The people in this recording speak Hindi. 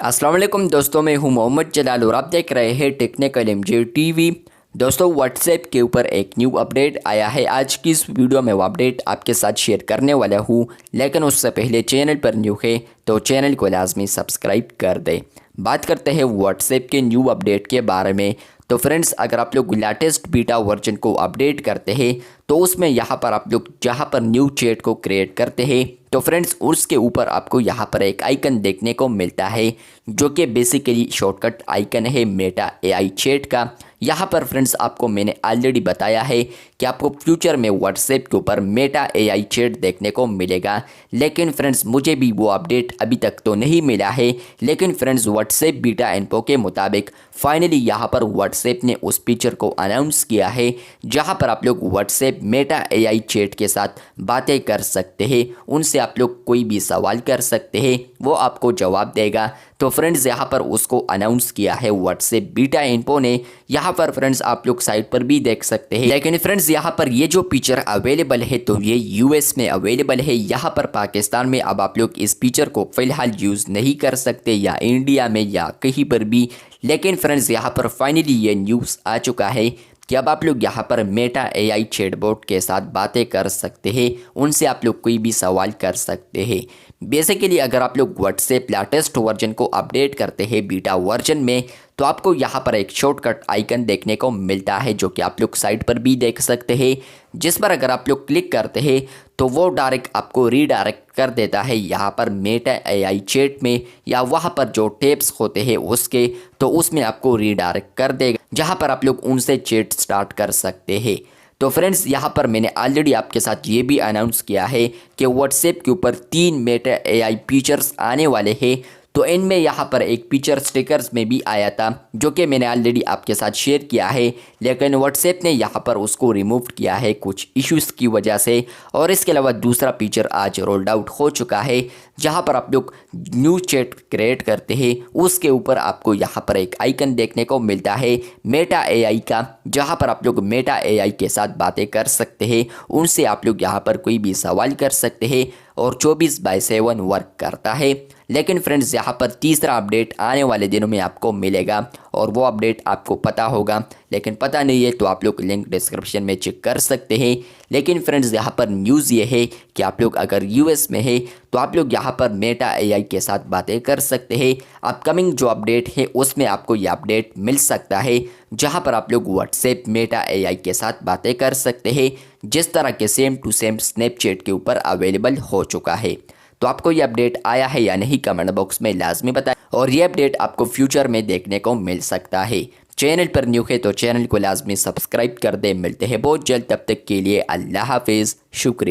अस्सलाम वालेकुम दोस्तों, मैं हूं मोहम्मद जलाल और आप देख रहे हैं टेक्निकल एमजे टीवी। दोस्तों, व्हाट्सएप के ऊपर एक न्यू अपडेट आया है। आज की इस वीडियो में वो अपडेट आपके साथ शेयर करने वाला हूं, लेकिन उससे पहले चैनल पर न्यू है तो चैनल को लाजमी सब्सक्राइब कर दें। बात करते हैं व्हाट्सएप के न्यू अपडेट के बारे में। तो फ्रेंड्स, अगर आप लोग लेटेस्ट बीटा वर्जन को अपडेट करते हैं तो उसमें यहाँ पर आप लोग जहाँ पर न्यू चैट को क्रिएट करते हैं तो फ्रेंड्स उसके ऊपर आपको यहाँ पर एक आइकन देखने को मिलता है, जो कि बेसिकली शॉर्टकट आइकन है मेटा एआई चैट का। यहाँ पर फ्रेंड्स आपको मैंने ऑलरेडी बताया है कि आपको फ्यूचर में व्हाट्सएप के ऊपर मेटा एआई चैट देखने को मिलेगा, लेकिन फ्रेंड्स मुझे भी वो अपडेट अभी तक तो नहीं मिला है। लेकिन फ्रेंड्स व्हाट्सएप बीटा इन्फो के मुताबिक फाइनली यहाँ पर व्हाट्सएप ने उस फीचर को अनाउंस किया है जहाँ पर आप लोग व्हाट्सएप मेटा एआई चैट के साथ बातें कर सकते हैं। उनसे आप लोग कोई भी सवाल कर सकते हैं, वो आपको जवाब देगा। तो फ्रेंड्स यहाँ पर उसको अनाउंस किया है व्हाट्सएप बीटा इन्फो ने। यहाँ पर फ्रेंड्स आप लोग साइट पर भी देख सकते हैं, लेकिन फ्रेंड्स यहाँ पर ये जो फीचर अवेलेबल है तो ये यूएस में अवेलेबल है। यहाँ पर पाकिस्तान में अब आप लोग इस फीचर को फिलहाल यूज़ नहीं कर सकते, या इंडिया में या कहीं पर भी। लेकिन फ्रेंड्स यहाँ पर फाइनली ये न्यूज़ आ चुका है कि अब आप लोग यहाँ पर मेटा एआई चैटबॉट के साथ बातें कर सकते हैं, उनसे आप लोग कोई भी सवाल कर सकते हैं। बेसिकली अगर आप लोग व्हाट्सएप लेटेस्ट वर्जन को अपडेट करते हैं बीटा वर्जन में तो आपको यहाँ पर एक शॉर्टकट आइकन देखने को मिलता है, जो कि आप लोग साइट पर भी देख सकते हैं। जिस पर अगर आप लोग क्लिक करते हैं तो वो डायरेक्ट आपको रीडायरेक्ट कर देता है यहाँ पर मेटा एआई चैट में, या वहाँ पर जो टैब्स होते हैं उसके, तो उसमें आपको रीडायरेक्ट कर देगा जहाँ पर आप लोग उनसे चैट स्टार्ट कर सकते हैं। तो फ्रेंड्स यहाँ पर मैंने ऑलरेडी आपके साथ ये भी अनाउंस किया है कि व्हाट्सएप के ऊपर 3 मेटा एआई फीचर्स आने वाले हैं। तो इनमें यहाँ पर एक फीचर स्टिकर्स में भी आया था, जो कि मैंने ऑलरेडी आपके साथ शेयर किया है, लेकिन व्हाट्सएप ने यहाँ पर उसको रिमूव किया है कुछ इश्यूज़ की वजह से। और इसके अलावा दूसरा फीचर आज रोल्ड आउट हो चुका है, जहाँ पर आप लोग न्यू चैट क्रिएट करते हैं उसके ऊपर आपको यहाँ पर एक आइकन देखने को मिलता है मेटा एआई का, जहाँ पर आप लोग मेटा एआई के साथ बातें कर सकते हैं। उनसे आप लोग यहाँ पर कोई भी सवाल कर सकते हैं और 24/7 वर्क करता है। लेकिन फ्रेंड्स यहाँ पर तीसरा अपडेट आने वाले दिनों में आपको मिलेगा, और वो अपडेट आपको पता होगा, लेकिन पता नहीं है तो आप लोग लिंक डिस्क्रिप्शन में चेक कर सकते हैं। लेकिन फ्रेंड्स यहाँ पर न्यूज़ ये है कि आप लोग अगर यूएस में है तो आप लोग यहाँ पर मेटा एआई के साथ बातें कर सकते हैं। अपकमिंग जो अपडेट है उसमें आपको ये अपडेट मिल सकता है, जहाँ पर आप लोग व्हाट्सएप मेटा एआई के साथ बातें कर सकते हैं, जिस तरह के सेम टू सेम स्नैपचैट के ऊपर अवेलेबल हो चुका है। तो आपको ये अपडेट आया है या नहीं, कमेंट बॉक्स में लाजमी बताएं, और ये अपडेट आपको फ्यूचर में देखने को मिल सकता है। चैनल पर न्यू है तो चैनल को लाजमी सब्सक्राइब कर दे। मिलते हैं बहुत जल्द, तब तक के लिए अल्लाह हाफिज़, शुक्रिया।